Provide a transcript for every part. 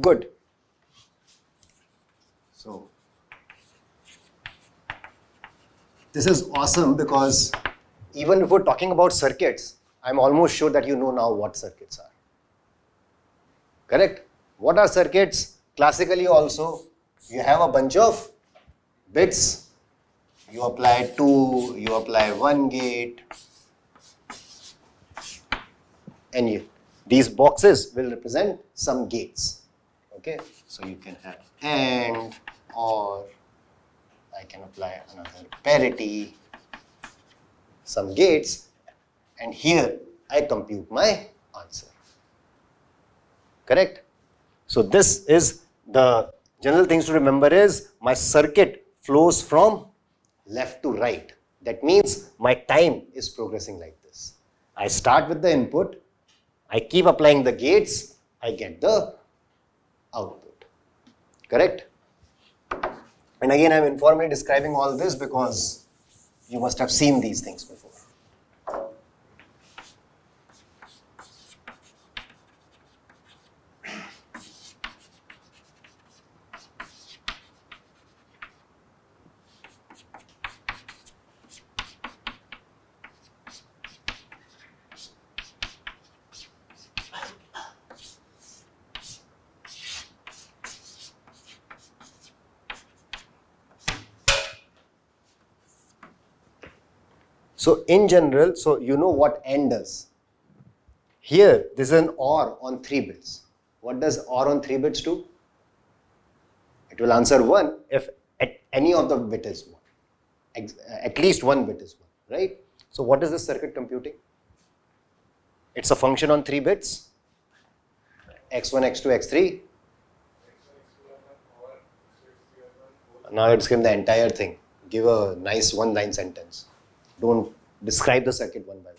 Good. So this is awesome because even if we're talking about circuits, I'm almost sure that you know now what circuits are. Correct? What are circuits? Classically also, you have a bunch of bits. You apply 2, you apply 1 gate, and these boxes will represent some gates. Okay, so you can have AND, or I can apply another parity, some gates, and here I compute my answer. Correct? So this is the general things to remember is my circuit flows from left to right. That means my time is progressing like this. I start with the input, I keep applying the gates, I get the output. Correct? And again, I'm informally describing all this because you must have seen these things before. So in general, so you know what AND does. Here, this is an OR on 3 bits. What does OR on 3 bits do? It will answer 1 if at any of the bit is 1. At least 1 bit is 1, right? So what is this circuit computing? It's a function on 3 bits. x1, x2, x3. Now it's given the entire thing. Give a nice 1-line sentence. Don't describe the circuit one by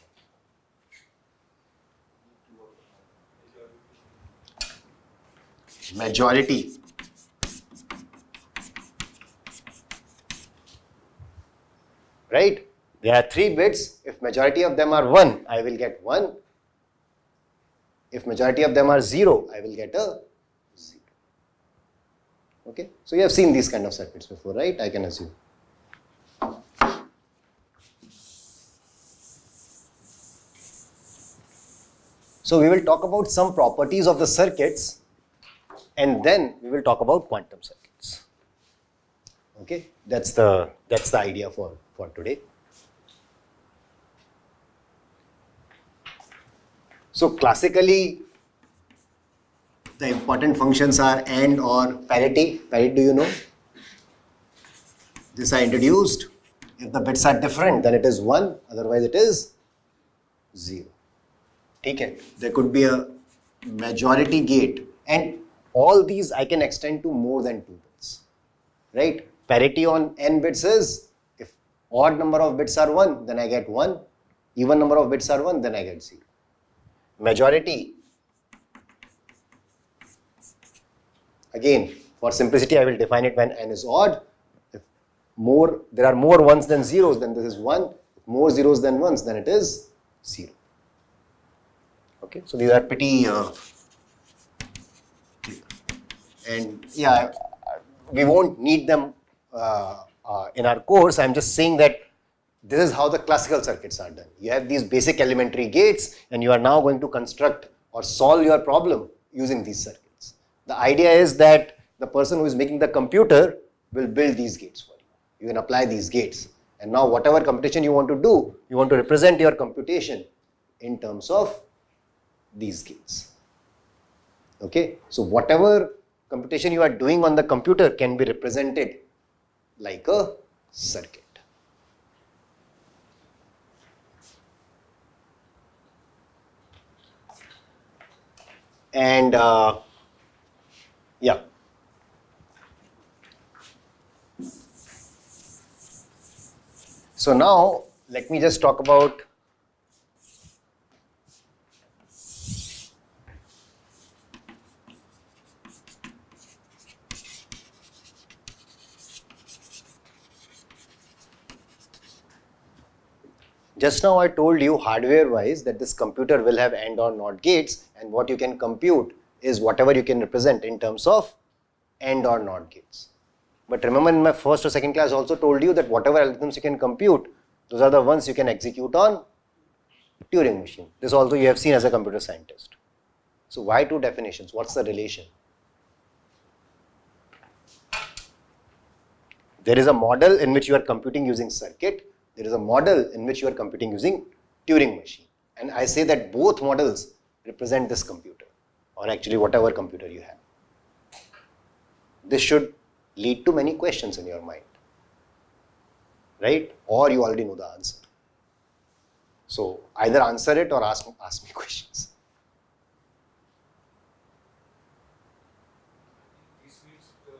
one. Majority. Right? There are 3 bits. If majority of them are 1, I will get 1. If majority of them are 0, I will get a 0. Okay? So you have seen these kind of circuits before, right? I can assume. So we will talk about some properties of the circuits, and then we will talk about quantum circuits. Okay, that's the idea for today. So classically, the important functions are AND or parity. Parity, do you know? This I introduced. If the bits are different, then it is 1. Otherwise, it is 0. Okay. There could be a majority gate, and all these I can extend to more than 2 bits, right? Parity on n bits is if odd number of bits are 1, then I get 1. Even number of bits are 1, then I get 0. Majority, again, for simplicity, I will define it when n is odd. If there are more 1s than 0s, then this is 1. If more 0s than 1s, then it is 0. Okay, so these are pretty, and yeah, we won't need them in our course. I'm just saying that this is how the classical circuits are done. You have these basic elementary gates, and you are now going to construct or solve your problem using these circuits. The idea is that the person who is making the computer will build these gates for you. You can apply these gates, and now whatever computation you want to do, you want to represent your computation in terms of these gates. Okay, so whatever computation you are doing on the computer can be represented like a circuit. And yeah. So now let me just talk about just now I told you hardware wise that this computer will have AND or NOT gates, and what you can compute is whatever you can represent in terms of AND or NOT gates. But remember, in my first or second class I also told you that whatever algorithms you can compute, those are the ones you can execute on Turing machine. This also you have seen as a computer scientist. So why two definitions? What's the relation? There is a model in which you are computing using circuit. There is a model in which you are computing using Turing machine. And I say that both models represent this computer, or actually whatever computer you have. This should lead to many questions in your mind, right? Or you already know the answer. So either answer it or ask me questions. This means the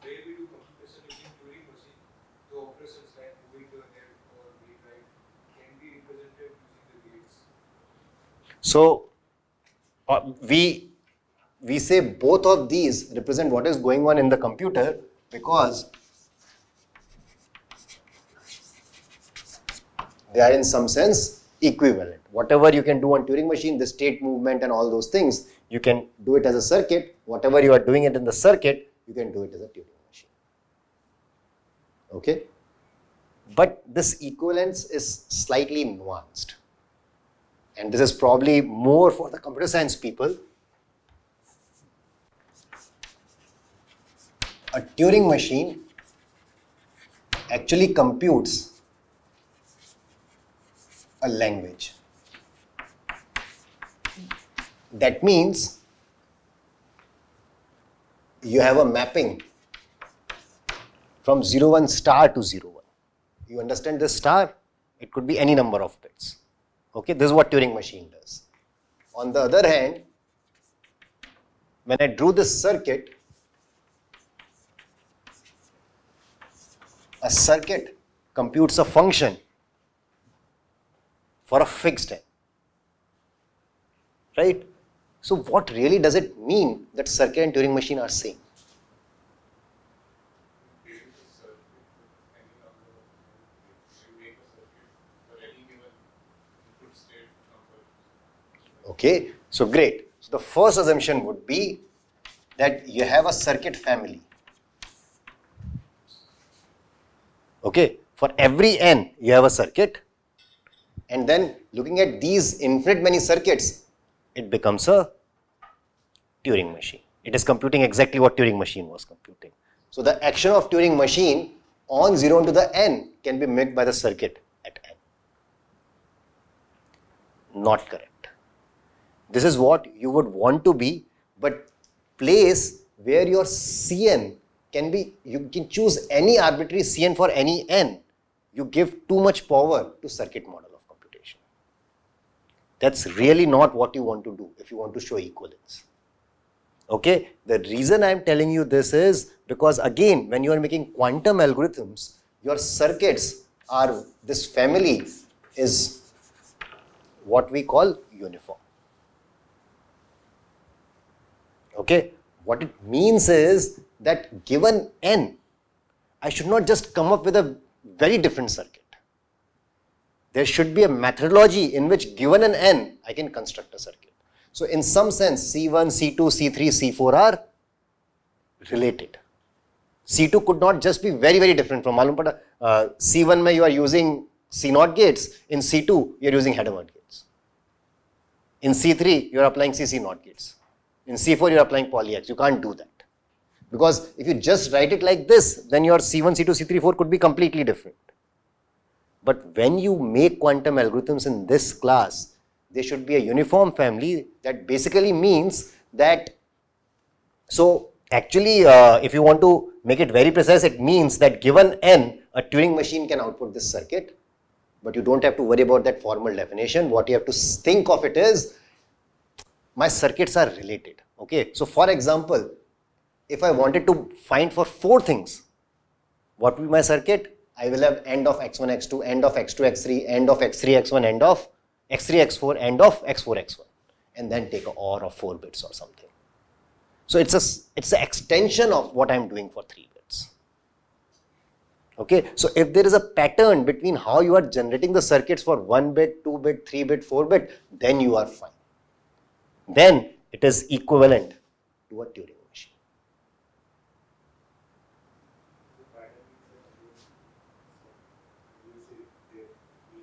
way we do computation using Turing machine, the operations like moving the head or read write can be represented using the gates. So we say both of these represent what is going on in the computer because they are in some sense equivalent. Whatever you can do on Turing machine, the state movement and all those things, you can do it as a circuit. Whatever you are doing it in the circuit, you can do it as a Turing machine. Okay? But this equivalence is slightly nuanced. And this is probably more for the computer science people. A Turing machine actually computes a language. That means you have a mapping from 01 star to 01. You understand this star? It could be any number of bits. Okay, this is what Turing machine does. On the other hand, when I drew this circuit, a circuit computes a function for a fixed n, right? So what really does it mean that circuit and Turing machine are same? Okay, so great. So the first assumption would be that you have a circuit family. Okay, for every n you have a circuit, and then looking at these infinite many circuits, it becomes a Turing machine. It is computing exactly what Turing machine was computing. So the action of Turing machine on 0 to the n can be made by the circuit at n. Not correct. This is what you would want to be, but place where your Cn can be, you can choose any arbitrary Cn for any n. You give too much power to circuit model of computation. That's really not what you want to do if you want to show equivalence. Okay, the reason I'm telling you this is because again, when you are making quantum algorithms, your circuits are, this family is what we call uniform. Okay, what it means is that given n, I should not just come up with a very different circuit. There should be a methodology in which given an n, I can construct a circuit. So in some sense, C1, C2, C3, C4 are related. C2 could not just be very, very different from C1 mein you are using C0 gates, in C2 you are using Hadamard gates. In C3 you are applying CC0 gates. In C4 you are applying poly-X. You can't do that. Because if you just write it like this, then your C1, C2, C3, 4 could be completely different. But when you make quantum algorithms in this class, they should be a uniform family. That basically means that, so actually if you want to make it very precise, it means that given n, a Turing machine can output this circuit, but you don't have to worry about that formal definition. What you have to think of it is, my circuits are related. Okay, so for example, if I wanted to find for 4 things, what will be my circuit? I will have end of x1, x2, end of x2, x3, end of x3, x1, end of x3, x4, end of x4, x1, and then take a OR of 4 bits or something. So it's an extension of what I'm doing for 3 bits. Okay, so if there is a pattern between how you are generating the circuits for 1 bit, 2 bit, 3 bit, 4 bit, then you are fine. Then it is equivalent to a Turing machine.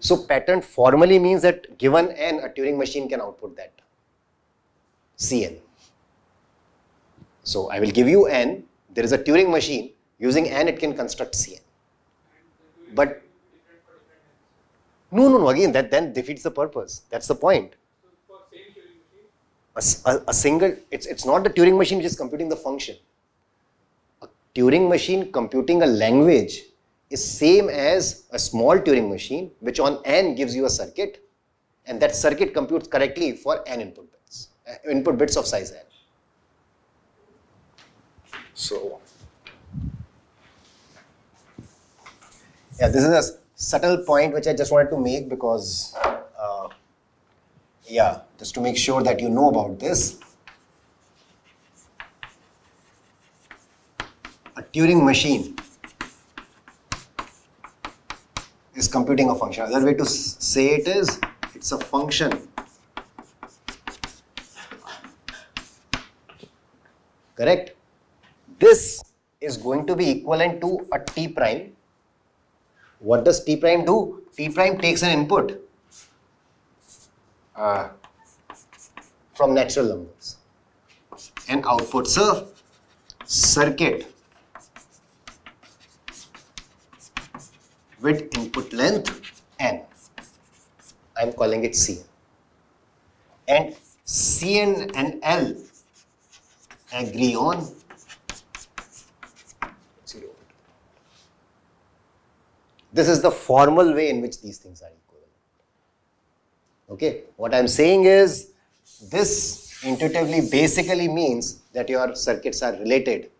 So pattern formally means that given n, a Turing machine can output that Cn. So I will give you n, there is a Turing machine, using n it can construct Cn. But no, again that then defeats the purpose. That's the point. For same Turing machine? A single, it's not the Turing machine which is computing the function. A Turing machine computing a language is same as a small Turing machine which on n gives you a circuit, and that circuit computes correctly for n input bits of size n. So yeah, this is a subtle point which I just wanted to make because yeah, just to make sure that you know about this. A Turing machine is computing a function. Another way to say it is, it's a function. Correct? This is going to be equivalent to a T prime. What does T prime do? T prime takes an input from natural numbers and outputs a circuit with input length n. I am calling it Cn. And Cn and L agree on 0. This is the formal way in which these things are equivalent. Okay, what I am saying is this intuitively basically means that your circuits are related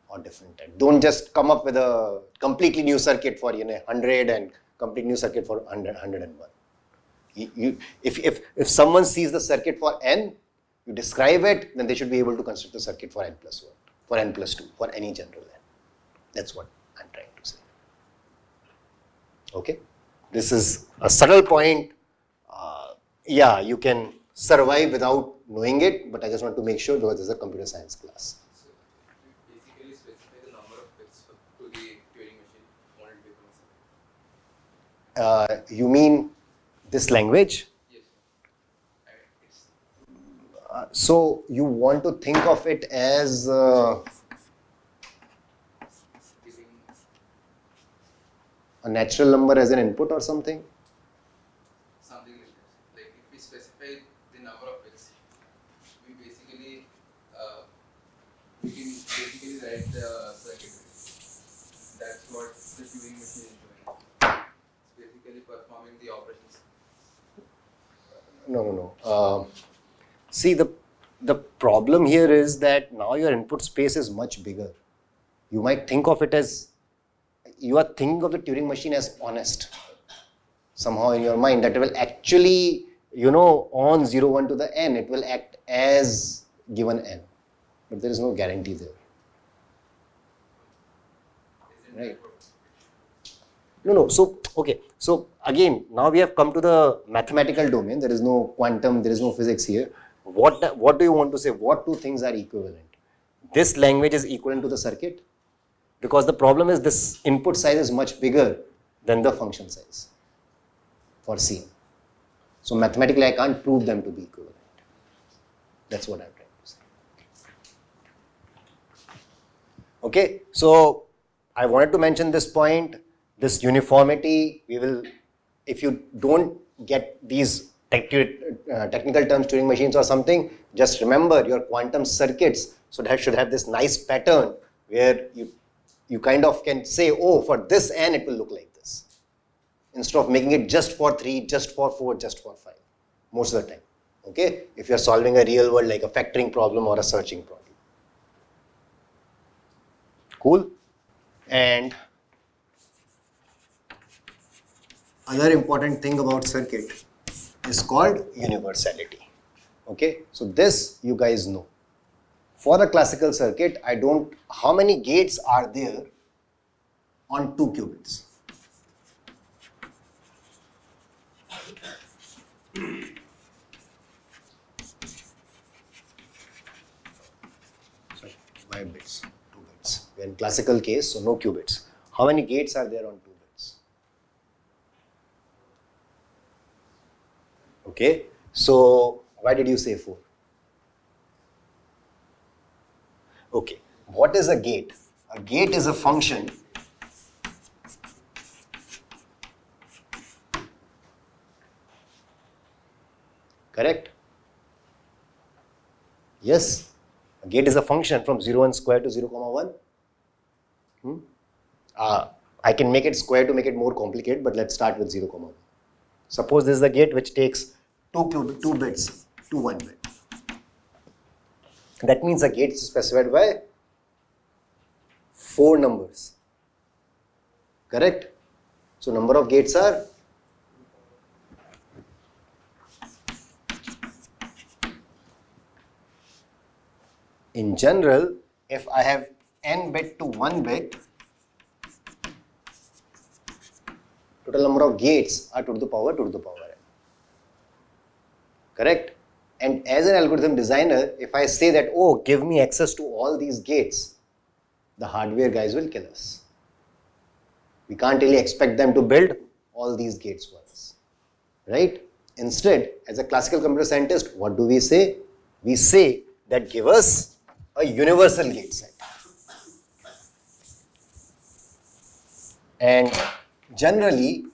or different. Don't just come up with a completely new circuit for 100 and complete new circuit for 101. If someone sees the circuit for n, you describe it, then they should be able to construct the circuit for n plus 1, for n plus 2, for any general n. That's what I'm trying to say. Okay, this is a subtle point. Yeah, you can survive without knowing it, but I just want to make sure because this is a computer science class. So basically specify the number of bits to the Turing machine wanted to become a circuit. You mean this language? Yes. It's So you want to think of it as giving a natural number as an input or something? something like this. Like if we specify the number of bits, we basically we can basically write the circuit. That's what the Turing machine is doing. It's basically performing the operations. No. See, the problem here is that now your input space is much bigger. You might think of it as, you are thinking of the Turing machine as honest. Somehow in your mind that it will actually, on 0, 1 to the n, it will act as given n. But there is no guarantee there. Isn't Right. that what? No. So, okay. So again, now we have come to the mathematical domain. There is no quantum, there is no physics here. What do you want to say? What two things are equivalent? This language is equivalent to the circuit because the problem is this input size is much bigger than the function size for C. So mathematically, I can't prove them to be equivalent. That's what I'm trying to say. Okay. So I wanted to mention this point. This uniformity, we will, if you don't get these technical terms, Turing machines or something, just remember your quantum circuits should have this nice pattern where you kind of can say, oh, for this n it will look like this, instead of making it just for 3, just for 4, just for 5, most of the time. Okay, if you're solving a real world like a factoring problem or a searching problem. Cool. And another important thing about circuit is called universality. Okay, so this you guys know. For a classical circuit, how many gates are there on 2 qubits? by bits, 2 bits. We are in classical case, so no qubits. How many gates are there on 2 bits? Okay, so why did you say 4? Okay, what is a gate? A gate is a function correct? Yes, a gate is a function from 0 and square to 0 comma 1. I can make it square to make it more complicated, but let's start with 0 comma 1. Suppose this is the gate which takes 2 bits to 1 bit. That means the gate is specified by 4 numbers. Correct? So number of gates are in general, if I have n bit to 1 bit, total number of gates are 2 to the power n. Correct? And as an algorithm designer, if I say that, oh, give me access to all these gates, the hardware guys will kill us. We can't really expect them to build all these gates once, right? Instead, as a classical computer scientist, what do we say? We say that give us a universal gate set. And generally,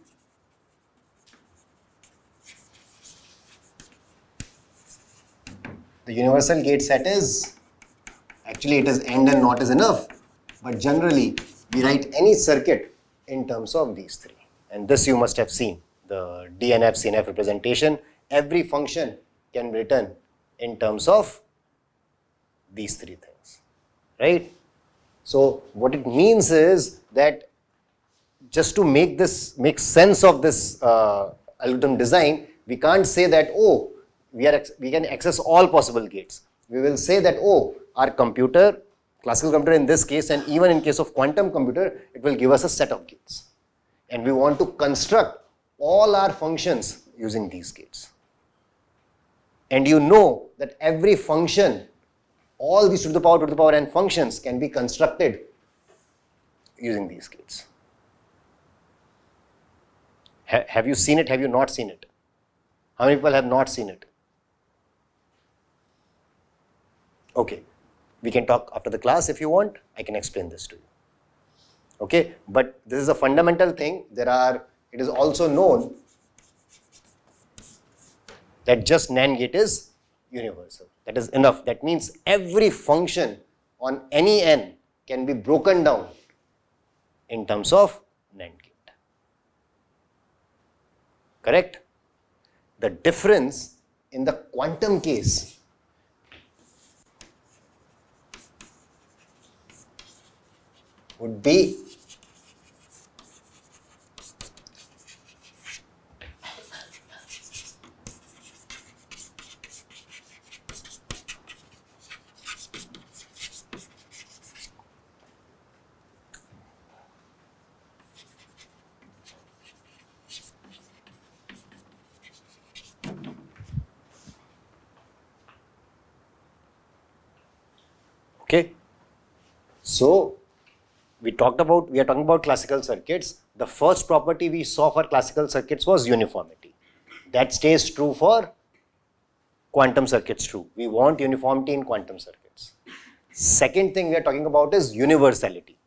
the universal gate set is, actually it is AND and NOT is enough, but generally we write any circuit in terms of these 3. And this you must have seen, the DNF, CNF representation. Every function can be written in terms of these 3 things, right? So what it means is that just to make sense of this algorithm design, we can't say that, oh, we can access all possible gates. We will say that, oh, our computer, classical computer in this case, and even in case of quantum computer, it will give us a set of gates. And we want to construct all our functions using these gates. And you know that every function, all these to the power n functions can be constructed using these gates. Have you seen it? Have you not seen it? How many people have not seen it? Okay, we can talk after the class if you want. I can explain this to you. Okay, but this is a fundamental thing. It is also known that just NAND gate is universal. That is enough. That means every function on any n can be broken down in terms of NAND gate. Correct? The difference in the quantum case would be okay. So we are talking about classical circuits. The first property we saw for classical circuits was uniformity. That stays true for quantum circuits too. We want uniformity in quantum circuits. Second thing we are talking about is universality.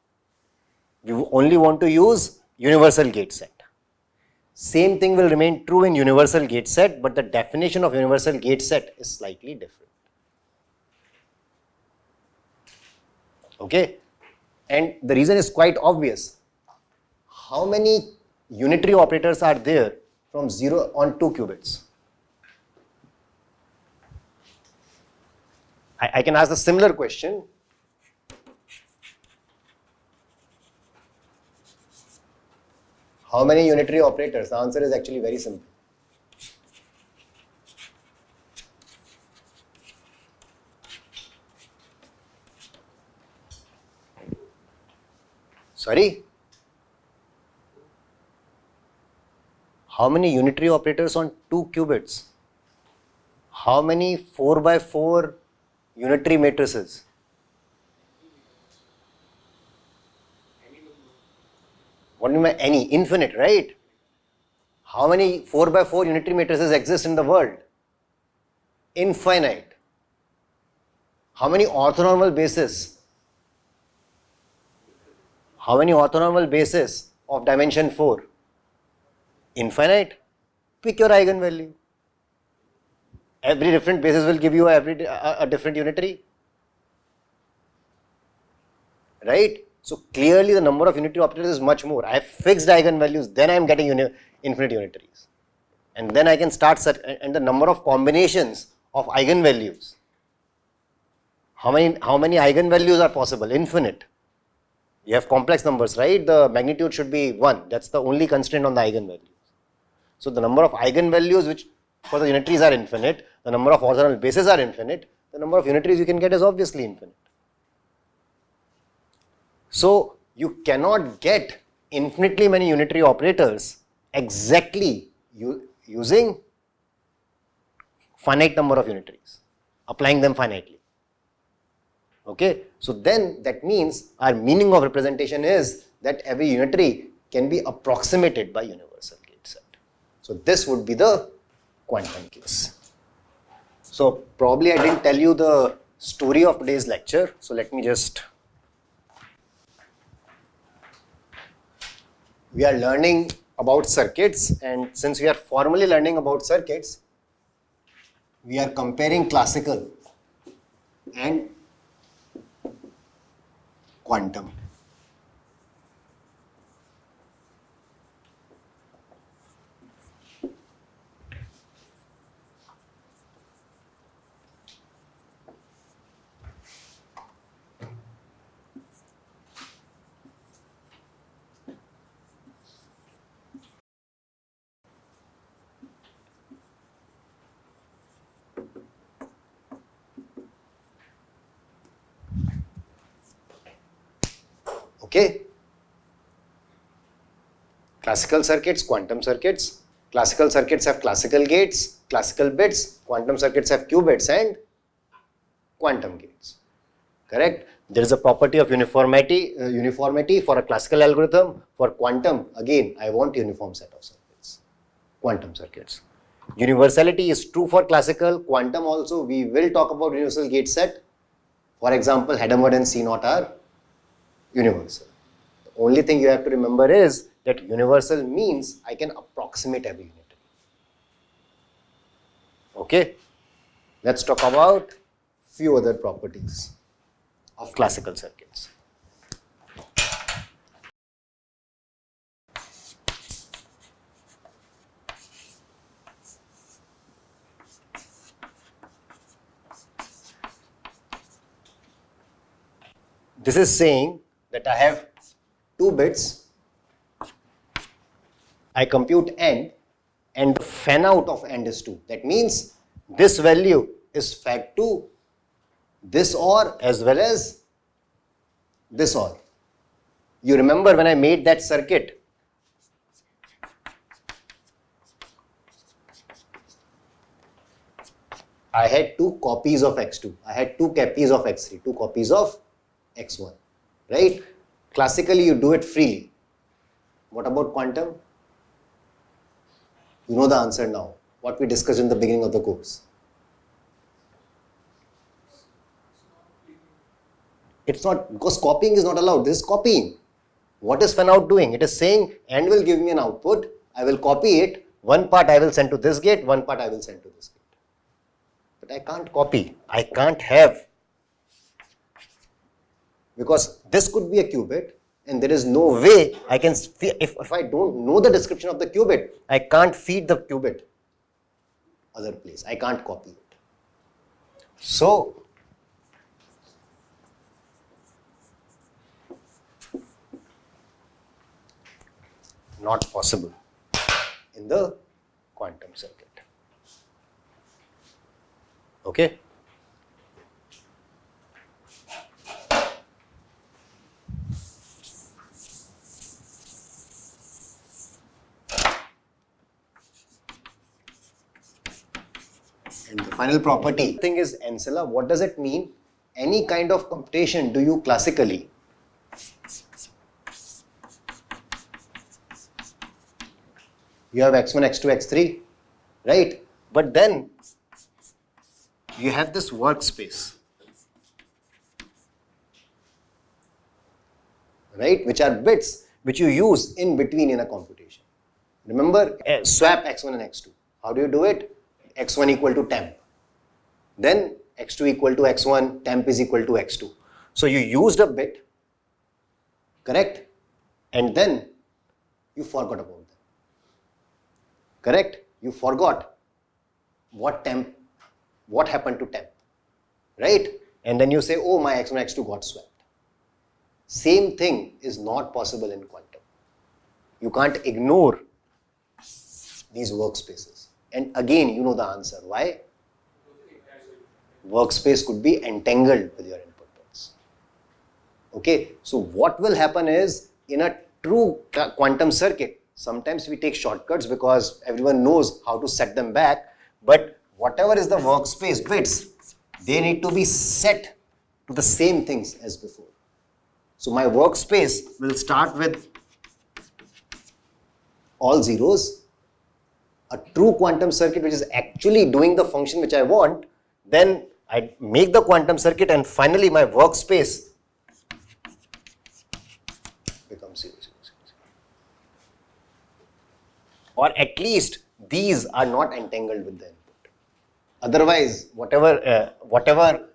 We only want to use universal gate set. Same thing will remain true in universal gate set, but the definition of universal gate set is slightly different. Okay? And the reason is quite obvious. How many unitary operators are there from 0 on 2 qubits? I can ask a similar question. How many unitary operators? The answer is actually very simple. Sorry? How many unitary operators on 2 qubits? How many 4 by 4 unitary matrices? What do you mean by any? Infinite, right? How many 4 by 4 unitary matrices exist in the world? Infinite. How many orthonormal bases? How many orthonormal bases of dimension 4? Infinite. Pick your eigenvalue. Every different basis will give you a different unitary. Right? So clearly the number of unitary operators is much more. I have fixed eigenvalues, then I am getting infinite unitaries. And then I can start and the number of combinations of eigenvalues. How many eigenvalues are possible? Infinite. You have complex numbers, right? The magnitude should be 1. That's the only constraint on the eigenvalues. So the number of eigenvalues which for the unitaries are infinite, the number of orthogonal bases are infinite, the number of unitaries you can get is obviously infinite. So you cannot get infinitely many unitary operators exactly using finite number of unitaries, applying them finitely. Okay, so then that means our meaning of representation is that every unitary can be approximated by universal gate set. So this would be the quantum case. So probably I didn't tell you the story of today's lecture. So let me just, we are learning about circuits, and since we are formally learning about circuits, we are comparing classical and quantum. Okay, classical circuits, quantum circuits. Classical circuits have classical gates, classical bits. Quantum circuits have qubits and quantum gates. Correct? There is a property of uniformity for a classical algorithm. For quantum, again, I want uniform set of circuits. Quantum circuits. Universality is true for classical. Quantum also, we will talk about universal gate set. For example, Hadamard and C naught are universal. The only thing you have to remember is that universal means I can approximate every unitary. Okay, let's talk about few other properties of classical circuits. This is saying that I have 2 bits, I compute n, and the fan out of n is 2. That means this value is fed to this OR as well as this OR. You remember when I made that circuit, I had 2 copies of x2, I had 2 copies of x3, 2 copies of x1, right? Classically, you do it freely. What about quantum? You know the answer now, what we discussed in the beginning of the course. It's not, because copying is not allowed. This is copying. What is fan out doing? It is saying and will give me an output. I will copy it. One part I will send to this gate, one part I will send to this gate. But I can't copy. I can't have. Because this could be a qubit and there is no way I can, if I don't know the description of the qubit, I can't feed the qubit other place. I can't copy it. So, not possible in the quantum circuit. Okay? And the final property thing is ancilla. What does it mean? Any kind of computation do you classically You have x1, x2, x3, right? But then you have this workspace, right? Which are bits which you use in between in a computation. Remember, swap x1 and x2. How do you do it? x1 equal to temp. Then x2 equal to x1, temp is equal to x2. So you used a bit, correct? And then you forgot about them. Correct? You forgot what happened to temp, right? And then you say, oh, my x1, x2 got swapped. Same thing is not possible in quantum. You can't ignore these workspaces. And again, you know the answer. Why? Workspace could be entangled with your input bits. Okay, so what will happen is, in a true quantum circuit, sometimes we take shortcuts because everyone knows how to set them back, but whatever is the workspace bits, they need to be set to the same things as before. So my workspace will start with all zeros. A true quantum circuit which is actually doing the function which I want, then I make the quantum circuit and finally my workspace becomes 0, 0, 0, 0. Or at least these are not entangled with the input. Otherwise, whatever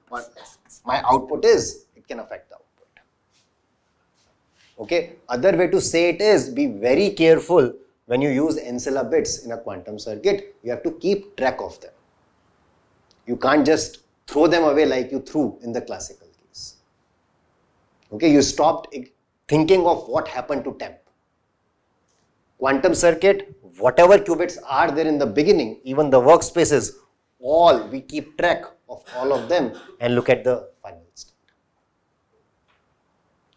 my output is, it can affect the output. Okay. Other way to say it is, be very careful when you use ancilla bits in a quantum circuit. You have to keep track of them. You can't just throw them away like you threw in the classical case. Okay, you stopped thinking of what happened to temp. Quantum circuit, whatever qubits are there in the beginning, even the workspaces, all we keep track of all of them and look at the final state.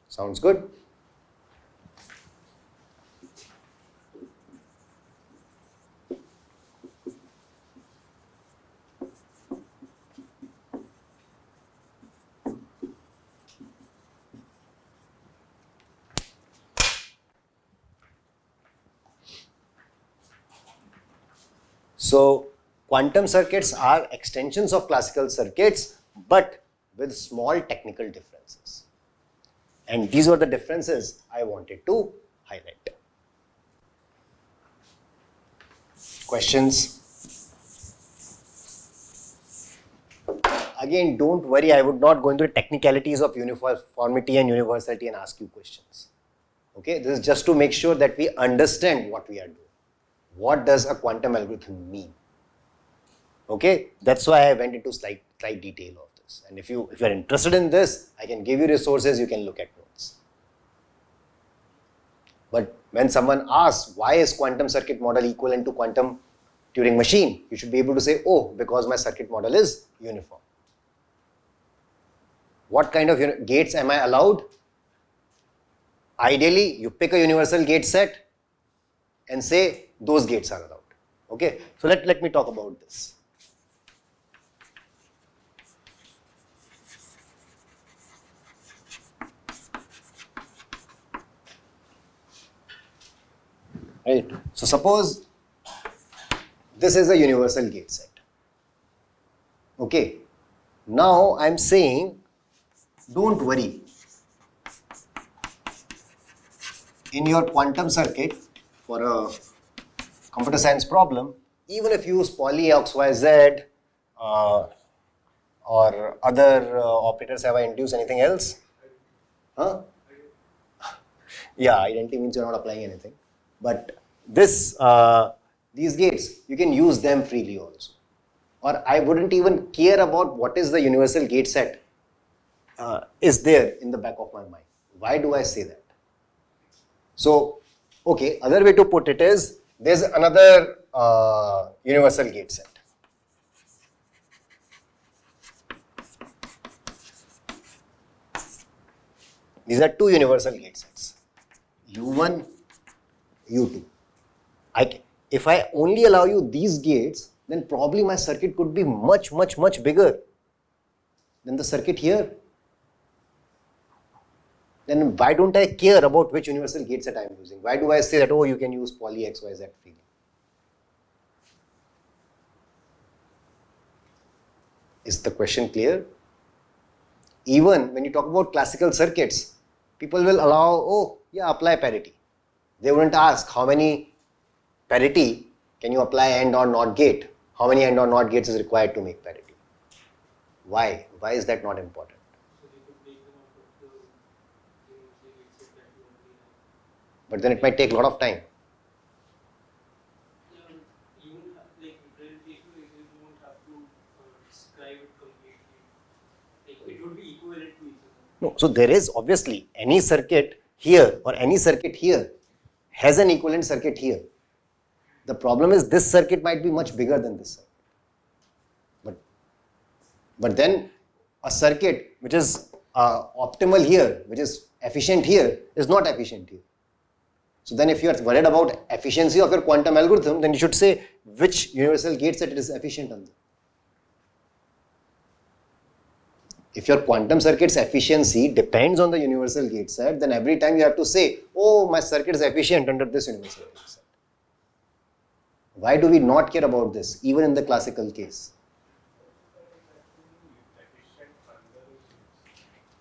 Sounds good? So quantum circuits are extensions of classical circuits, but with small technical differences. And these were the differences I wanted to highlight. Questions? Again, don't worry, I would not go into the technicalities of uniformity and universality and ask you questions. Okay, this is just to make sure that we understand what we are doing. What does a quantum algorithm mean? Okay, that's why I went into slight detail of this. And if you are interested in this, I can give you resources, you can look at notes. But when someone asks, why is quantum circuit model equivalent to quantum Turing machine? You should be able to say, oh, because my circuit model is uniform. What kind of gates am I allowed? Ideally, you pick a universal gate set and say those gates are allowed. Okay, so let me talk about this. Right. So suppose this is a universal gate set. Okay. Now I'm saying, don't worry. In your quantum circuit, for a computer science problem, even if you use poly X, Y, Z, or other operators, have I induced anything else? Huh? Yeah, identity means you're not applying anything. But this, these gates, you can use them freely also. Or I wouldn't even care about what is the universal gate set is there in the back of my mind. Why do I say that? So, okay, other way to put it is, there's another universal gate set. These are two universal gate sets, U1, U2. If I only allow you these gates, then probably my circuit could be much bigger than the circuit here. Then why don't I care about which universal gate set I am using? Why do I say that, oh, you can use poly X, Y, Z freely? Is the question clear? Even when you talk about classical circuits, people will allow, oh yeah, apply parity. They wouldn't ask how many parity can you apply AND or NOT gate? How many AND or NOT gates is required to make parity? Why? Why is that not important? So they could make them out of the universal gate set that you already have. But then it might take a lot of time. Yeah, but you won't have, like representation, you won't have to describe it completely. Like it would be equivalent to each other. No, so there is obviously any circuit here or any circuit here has an equivalent circuit here. The problem is this circuit might be much bigger than this circuit. But then a circuit which is optimal here, which is efficient here, is not efficient here. So then if you are worried about efficiency of your quantum algorithm, then you should say which universal gate set it is efficient under. If your quantum circuit's efficiency depends on the universal gate set, then every time you have to say, oh, my circuit is efficient under this universal gate set. Why do we not care about this, even in the classical case?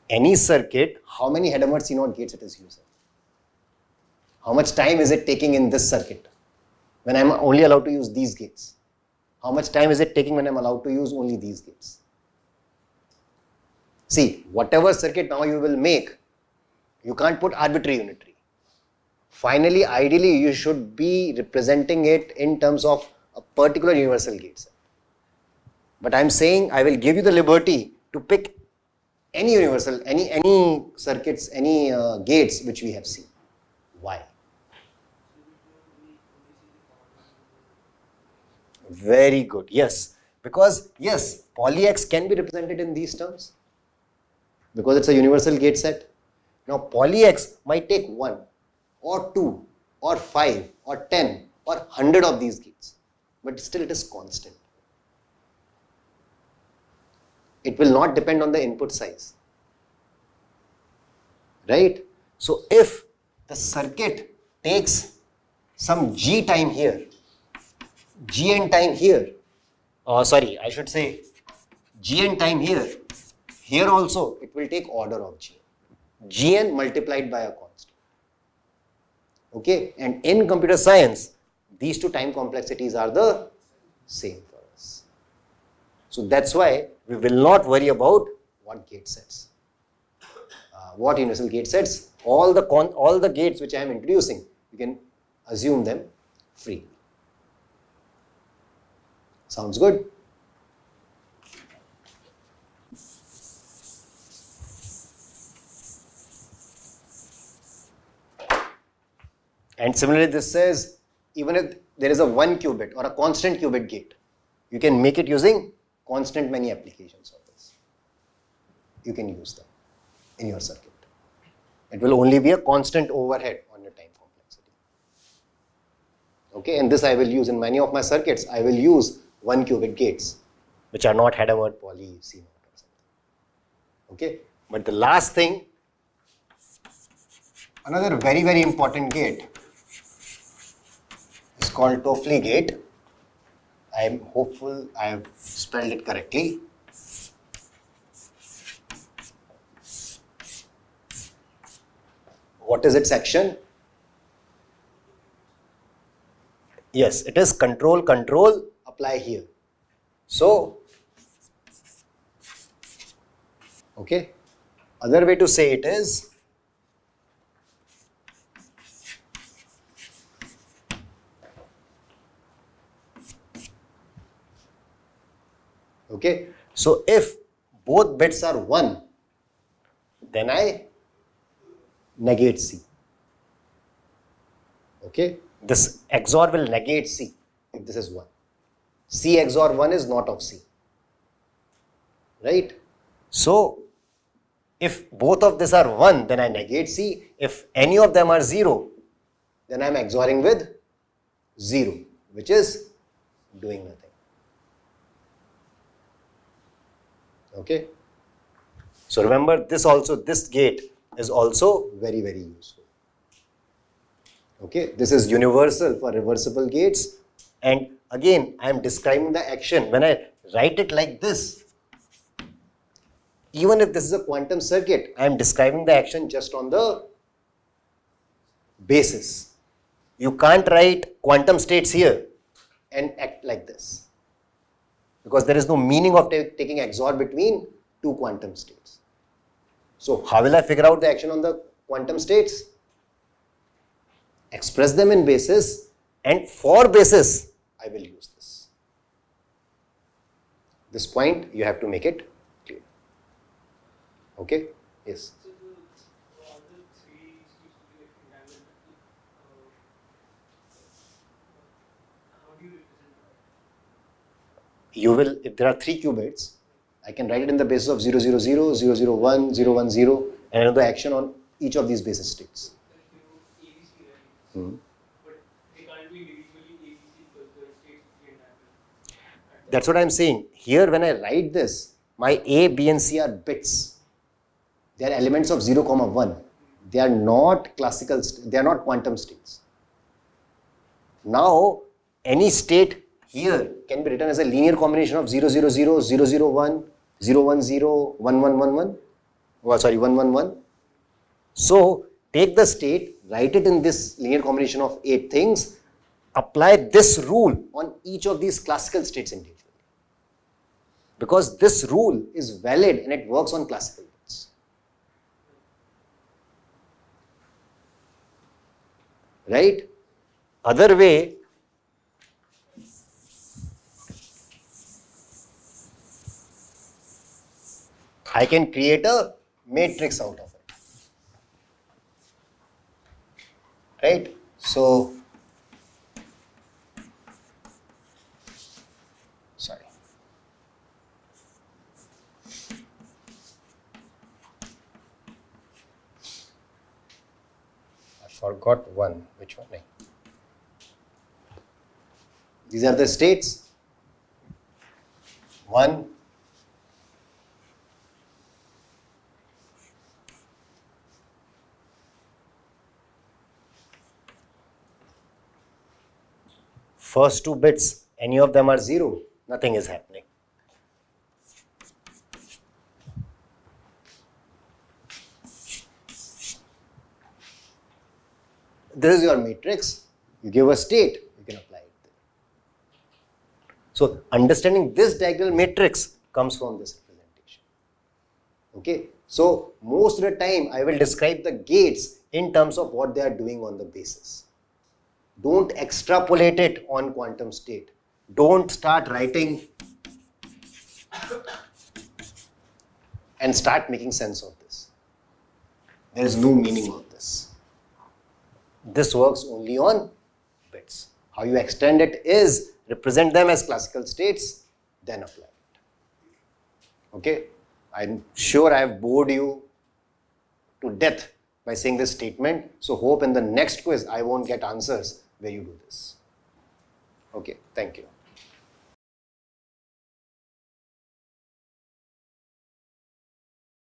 Any circuit, how many Hadamard C0 gates it is using? How much time is it taking in this circuit when I'm only allowed to use these gates? How much time is it taking when I'm allowed to use only these gates? See, whatever circuit now you will make, you can't put arbitrary unitary. Finally, ideally, you should be representing it in terms of a particular universal gate set. But I'm saying I will give you the liberty to pick any universal, any circuits, any gates which we have seen. Why? Very good. Yes. Because yes, poly X can be represented in these terms because it's a universal gate set. Now poly X might take 1 or 2 or 5 or 10 or 100 of these gates, but still it is constant. It will not depend on the input size. Right? So if the circuit takes some G time here, Gn time here, sorry, I should say Gn time here, here also it will take order of Gn. Gn multiplied by a constant. Okay, and in computer science, these two time complexities are the same for us. So that's why we will not worry about what gate sets, what universal gate sets. All the gates which I am introducing, you can assume them free. Sounds good? And similarly, this says even if there is a 1 qubit or a constant qubit gate, you can make it using constant many applications of this. You can use them in your circuit. It will only be a constant overhead on your time complexity. Okay, and this I will use in many of my circuits. I will use 1 qubit gates, which are not Hadamard poly C0 or something. Okay, but the last thing, another very, very important gate is called Toffoli gate. I am hopeful I have spelled it correctly. What is its action? Yes, it is control, apply here. So, okay, other way to say it is, okay, so if both bits are 1, then I negate C. Okay, this XOR will negate C if this is 1. C XOR 1 is not of C. Right? So, if both of these are 1, then I negate C. If any of them are 0, then I am XORing with 0, which is doing nothing. Okay? So remember, this gate is also very, very useful. Okay, this is universal for reversible gates, and again I am describing the action. When I write it like this, even if this is a quantum circuit, I am describing the action just on the basis. You can't write quantum states here and act like this, because there is no meaning of taking XOR between two quantum states. So how will I figure out the action on the quantum states? Express them in basis, and for basis I will use this. This point you have to make it clear. Okay? Yes. So all the three states will be like entanglement. How do you represent that? You will, if there are 3 qubits, I can write it in the basis of 0, 0, 0, 0, 0, 1, 0, 1, 0, and I know the action on each of these basis states. Like ABC, right? Hmm. But they can't be individually ABC because the states will be entangled. That's what I'm saying. Here when I write this, my A, B and C are bits. They are elements of 0, 1. They are not classical, they are not quantum states. Now, any state here can be written as a linear combination of 0, 0, 0, 0, 0, 1, 0, 1, 0, 1, 1, 1, 1. Oh, sorry, 1, 1, 1. So, take the state, write it in this linear combination of 8 things, apply this rule on each of these classical states individually. Because this rule is valid and it works on classical bits. Right? Other way, I can create a matrix out of it. Right? So, sorry. I forgot one. Which one? These are the states. 1, first 2 bits, any of them are 0, nothing is happening. This is your matrix. You give a state, you can apply it there. So, understanding this diagonal matrix comes from this representation. Okay. So, most of the time I will describe the gates in terms of what they are doing on the basis. Don't extrapolate it on quantum state. Don't start writing and start making sense of this. There is no meaning of this. This works only on bits. How you extend it is represent them as classical states, then apply it. Okay? I'm sure I have bored you to death by saying this statement. So hope in the next quiz I won't get answers where you do this. Okay, thank you.